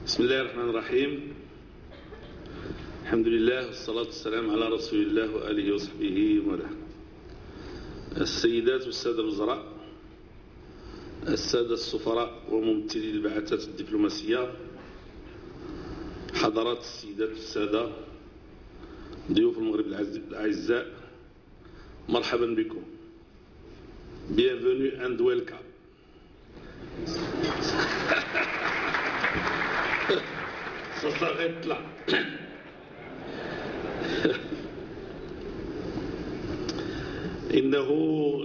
بسم الله الرحمن الرحيم. الحمد لله والصلاة والسلام على رسول الله وآله وصحبه وله. السيدات والسادة الوزراء، السادة السفراء وممثلي البعثات الدبلوماسية، حضرات السيدات والسادة ضيوف المغرب الأعزاء، مرحبا بكم. Bienvenue and welcome. Ça s'arrête là. إنه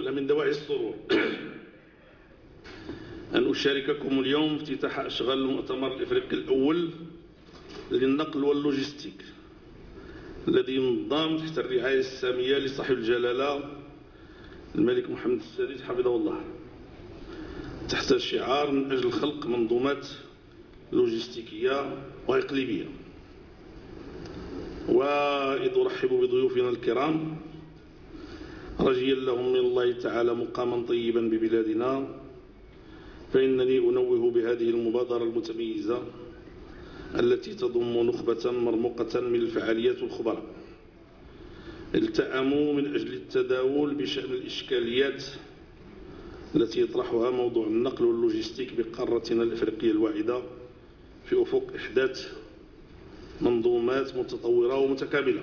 لمن دواعي السرور أن أشارككم اليوم افتتاح أشغال المؤتمر الإفريقي الأول للنقل واللوجستيك الذي ينظم تحت الرعاية السامية لصاحب الجلالة الملك محمد السادس حفظه الله، تحت شعار من أجل خلق منظومات لوجستيكية وإقليمية. وإذ أرحب بضيوفنا الكرام رجيا لهم من الله تعالى مقاما طيبا ببلادنا، فإنني أنوه بهذه المبادرة المتميزة التي تضم نخبة مرموقة من الفعاليات والخبراء التأموا من أجل التداول بشأن الإشكاليات التي يطرحها موضوع النقل واللوجستيك بقارتنا الإفريقية الواعدة في أفق إحداث منظومات متطورة ومتكاملة.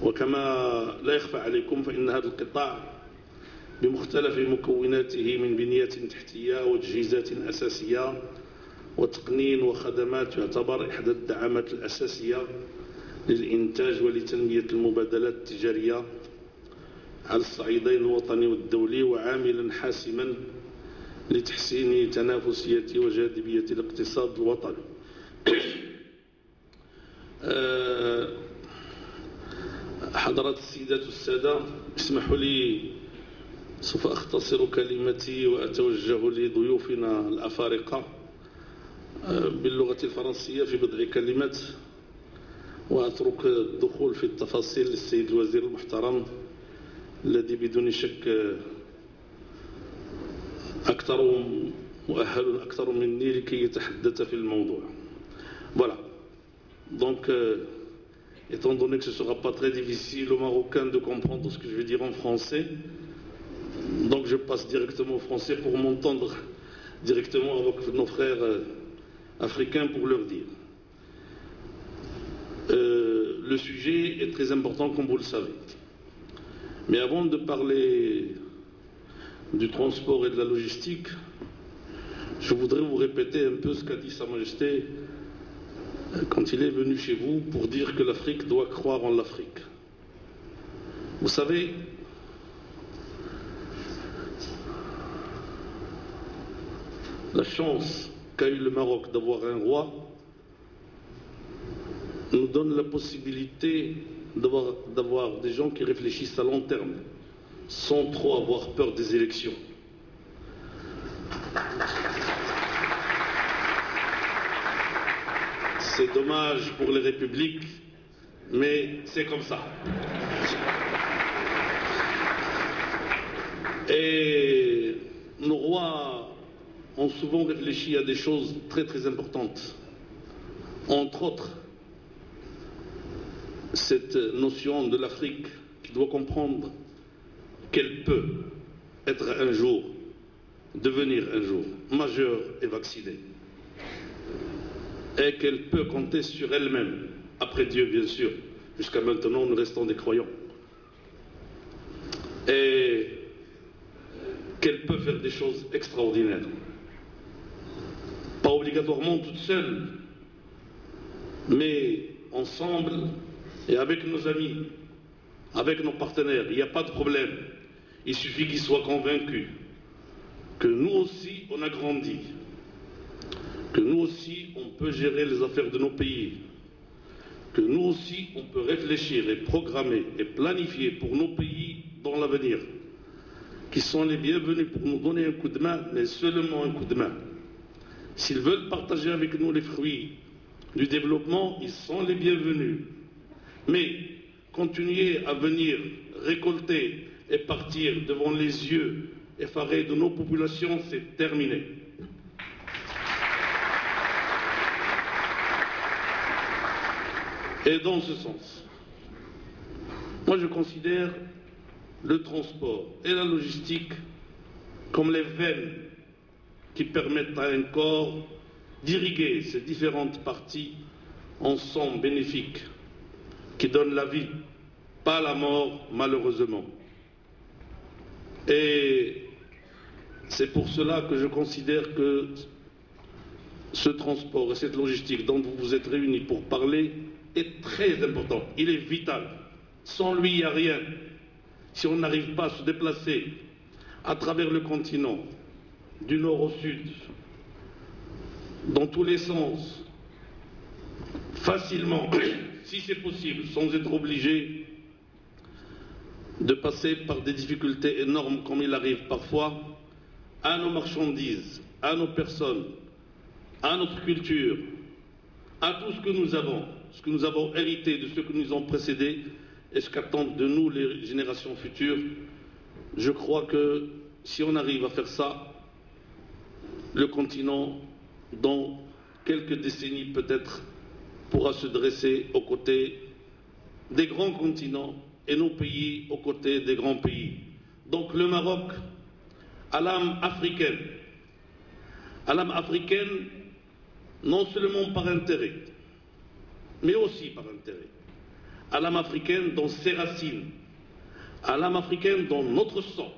وكما لا يخفى عليكم فإن هذا القطاع بمختلف مكوناته من بنية تحتية وتجهيزات أساسية وتقنين وخدمات يعتبر إحدى الدعامات الأساسية للإنتاج ولتنمية المبادلات التجارية على الصعيدين الوطني والدولي، وعاملا حاسما لتحسين تنافسية وجاذبية الاقتصاد الوطني. حضرات السيدات والسادة، اسمحوا لي سوف أختصر كلمتي وأتوجه لضيوفنا الأفارقة باللغة الفرنسية في بضع كلمات، وأترك الدخول في التفاصيل للسيد الوزير المحترم الذي بدون شك مؤهل أكثر مني لكي يتحدث في الموضوع. Voilà. Donc, étant donné que ce ne sera pas très difficile aux Marocains de comprendre ce que je vais dire en français, donc je passe directement au français pour m'entendre directement avec nos frères africains pour leur dire. Le sujet est très important comme vous le savez. Mais avant de parler du transport et de la logistique, je voudrais vous répéter un peu ce qu'a dit Sa Majesté quand il est venu chez vous pour dire que l'Afrique doit croire en l'Afrique. Vous savez, la chance qu'a eu le Maroc d'avoir un roi nous donne la possibilité d'avoir des gens qui réfléchissent à long terme, sans trop avoir peur des élections. C'est dommage pour les républiques, mais c'est comme ça. Et nos rois ont souvent réfléchi à des choses très très importantes. Entre autres, cette notion de l'Afrique qui doit comprendre qu'elle peut être un jour, devenir un jour majeure et vaccinée, et qu'elle peut compter sur elle-même, après Dieu bien sûr. Jusqu'à maintenant nous restons des croyants, et qu'elle peut faire des choses extraordinaires, pas obligatoirement toute seule, mais ensemble et avec nos amis, avec nos partenaires. Il n'y a pas de problème, il suffit qu'ils soient convaincus que nous aussi on a grandi, que nous aussi on peut gérer les affaires de nos pays, que nous aussi on peut réfléchir et programmer et planifier pour nos pays dans l'avenir, qui sont les bienvenus pour nous donner un coup de main, mais seulement un coup de main. S'ils veulent partager avec nous les fruits du développement, ils sont les bienvenus. Mais continuer à venir récolter et partir devant les yeux effarés de nos populations, c'est terminé. Et dans ce sens, moi je considère le transport et la logistique comme les veines qui permettent à un corps d'irriguer ces différentes parties en sang bénéfique qui donne la vie, pas la mort malheureusement. Et c'est pour cela que je considère que ce transport et cette logistique dont vous vous êtes réunis pour parler est très important, il est vital. Sans lui, il n'y a rien. Si on n'arrive pas à se déplacer à travers le continent, du nord au sud, dans tous les sens, facilement, si c'est possible, sans être obligé de passer par des difficultés énormes comme il arrive parfois, à nos marchandises, à nos personnes, à notre culture, à tout ce que nous avons hérité de ceux qui nous ont précédés et ce qu'attendent de nous les générations futures. Je crois que si on arrive à faire ça, le continent, dans quelques décennies peut-être, pourra se dresser aux côtés des grands continents et nos pays aux côtés des grands pays. Donc le Maroc a l'âme africaine non seulement par intérêt, mais aussi par intérêt. À l'âme africaine dans ses racines, à l'âme africaine dans notre sang,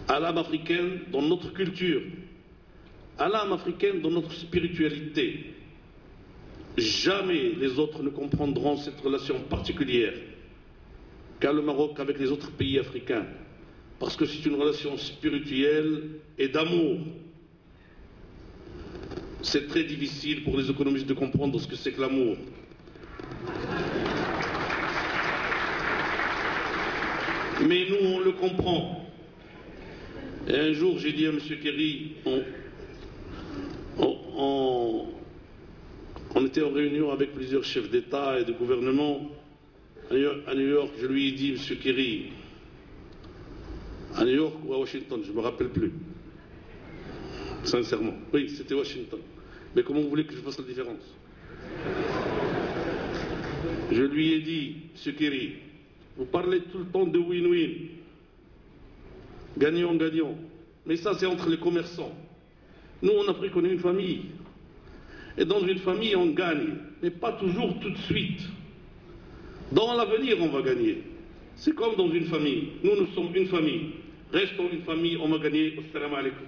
à l'âme africaine dans notre culture, à l'âme africaine dans notre spiritualité. Jamais les autres ne comprendront cette relation particulière qu'a le Maroc avec les autres pays africains, parce que c'est une relation spirituelle et d'amour. C'est très difficile pour les économistes de comprendre ce que c'est que l'amour. Mais nous, on le comprend. Et un jour, j'ai dit à M. Kerry, on était en réunion avec plusieurs chefs d'État et de gouvernement à New York. Je lui ai dit, M. Kerry, à New York ou à Washington, je ne me rappelle plus, sincèrement. Oui, c'était Washington. Mais comment vous voulez que je fasse la différence? Je lui ai dit, M. Kerry, vous parlez tout le temps de win-win, gagnant-gagnant. Mais ça, c'est entre les commerçants. Nous, en Afrique, on est une famille. Et dans une famille, on gagne, mais pas toujours tout de suite. Dans l'avenir, on va gagner. C'est comme dans une famille. Nous sommes une famille. Restons une famille, on va gagner. Assalamu alaikum.